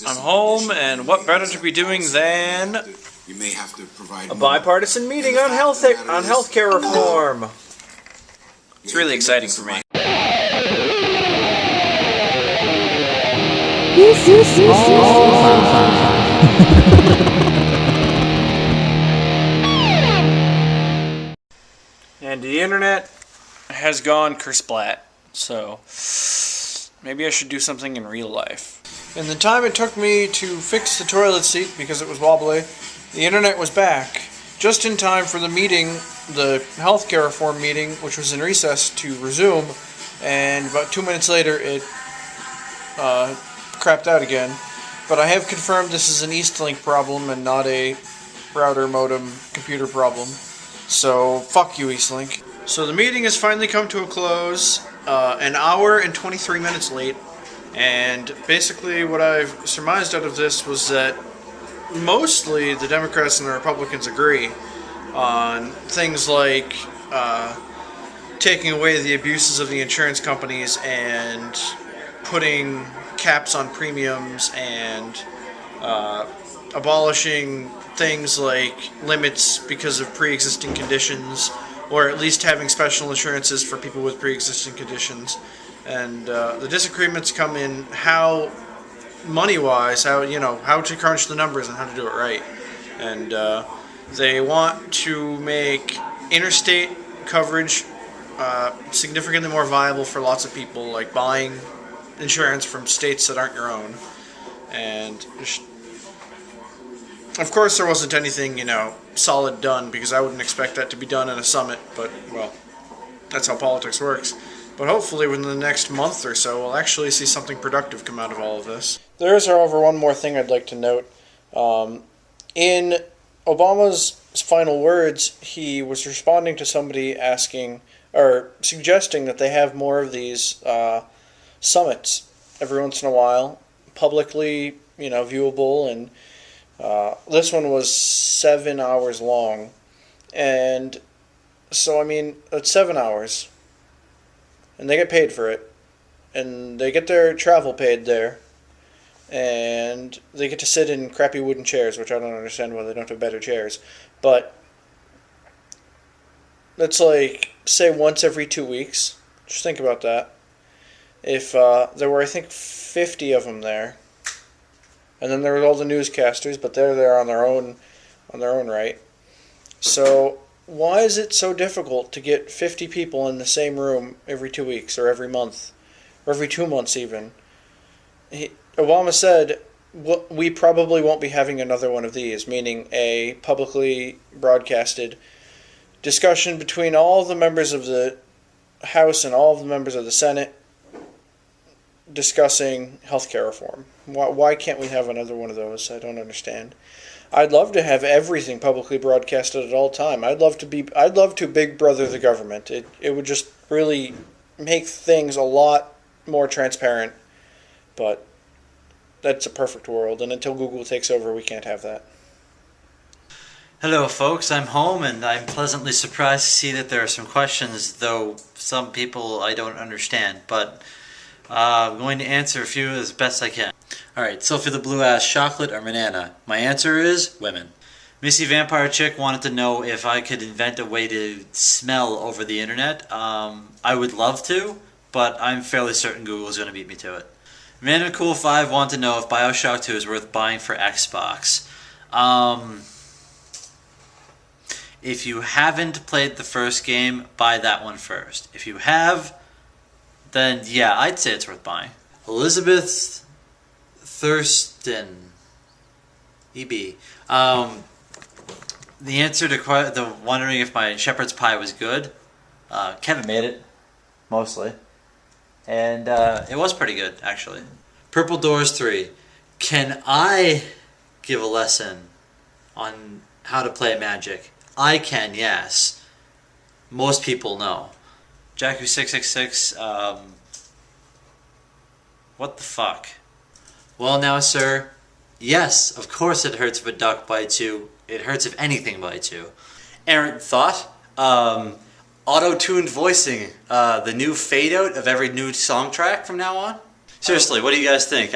I'm home, and what better to be doing than a bipartisan meeting on healthcare reform. It's really exciting for me. And the internet has gone kersplat, so maybe I should do something in real life. In the time it took me to fix the toilet seat because it was wobbly, the internet was back, just in time for the meeting, the healthcare reform meeting, which was in recess, to resume, and about 2 minutes later it crapped out again. But I have confirmed this is an Eastlink problem and not a router modem computer problem. So, fuck you, Eastlink. So the meeting has finally come to a close, an hour and 23 minutes late, and basically what I've surmised out of this was that mostly the Democrats and the Republicans agree on things like taking away the abuses of the insurance companies and putting caps on premiums and abolishing things like limits because of pre-existing conditions, or at least having special insurances for people with pre-existing conditions. And the disagreements come in how, money-wise, how to crunch the numbers and how to do it right. And they want to make interstate coverage significantly more viable for lots of people, like buying insurance from states that aren't your own. And of course there wasn't anything, solid done, because I wouldn't expect that to be done in a summit, but, well, that's how politics works. But hopefully within the next month or so, we'll actually see something productive come out of all of this. There is, however, one more thing I'd like to note. In Obama's final words, he was responding to somebody asking, or suggesting that they have more of these summits every once in a while, publicly, viewable, and this one was 7 hours long, and so, it's 7 hours, and they get paid for it, and they get their travel paid there, and they get to sit in crappy wooden chairs, which I don't understand why they don't have better chairs, but that's like, say, once every 2 weeks. Just think about that. If there were, I think, 50 of them there, and then there were all the newscasters, but they're there on their own right. So why is it so difficult to get 50 people in the same room every 2 weeks, or every month, or every 2 months even? Obama said, we probably won't be having another one of these, meaning a publicly broadcasted discussion between all the members of the House and all of the members of the Senate discussing healthcare reform. Why can't we have another one of those? I don't understand. I'd love to have everything publicly broadcasted at all time. I'd love to big brother the government. It would just really make things a lot more transparent. But that's a perfect world, and until Google takes over, we can't have that. Hello folks, I'm home, and I'm pleasantly surprised to see that there are some questions, though some people I don't understand, but I'm going to answer a few as best I can. Alright, Sophie the Blue asked, chocolate or banana? My answer is women. Missy Vampire Chick wanted to know if I could invent a way to smell over the internet. I would love to, but I'm fairly certain Google is going to beat me to it. Random Cool 5 wanted to know if Bioshock 2 is worth buying for Xbox. If you haven't played the first game, buy that one first. If you have, then yeah, I'd say it's worth buying. Elizabeth Thurston, EB. The answer to the wondering if my shepherd's pie was good, Kevin made it, mostly. And it was pretty good, actually. Purple Doors 3. Can I give a lesson on how to play Magic? I can, yes. Most people know. Jackie666, what the fuck? Well now, sir, yes, of course it hurts if a duck bites you. It hurts if anything bites you. Errant thought, auto-tuned voicing, the new fade-out of every new song track from now on? Seriously, what do you guys think?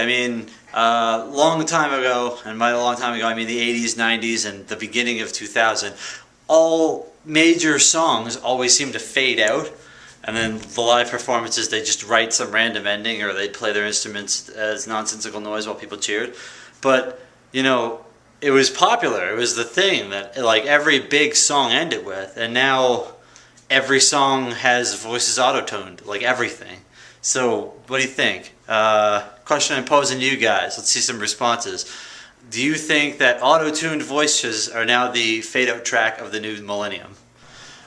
Long time ago, and by a long time ago I mean the 80s, 90s, and the beginning of 2000, all major songs always seem to fade out, and then the live performances, they just write some random ending, or they'd play their instruments as nonsensical noise while people cheered. But, you know, it was popular. It was the thing that, like, every big song ended with, and now every song has voices auto-tuned, like everything. So, what do you think? Question I'm posing to you guys. Let's see some responses. Do you think that auto-tuned voices are now the fade-out track of the new millennium?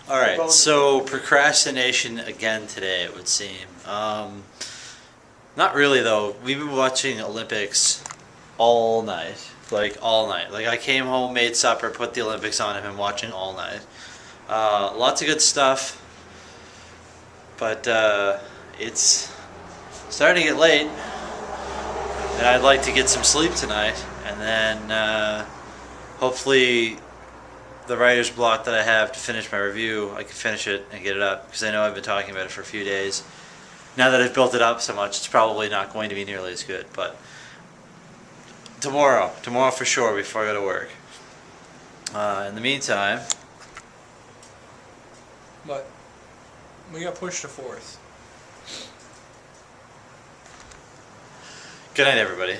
Alright, so procrastination again today, it would seem. Not really, though. We've been watching Olympics all night. Like, all night. Like, I came home, made supper, put the Olympics on, and been watching all night. Lots of good stuff. But, it's starting to get late. And I'd like to get some sleep tonight. And then, hopefully, the writer's block that I have to finish my review, I can finish it and get it up. Because I know I've been talking about it for a few days. Now that I've built it up so much, it's probably not going to be nearly as good. But tomorrow for sure before I go to work. In the meantime, But we got pushed to 4th. good night, everybody.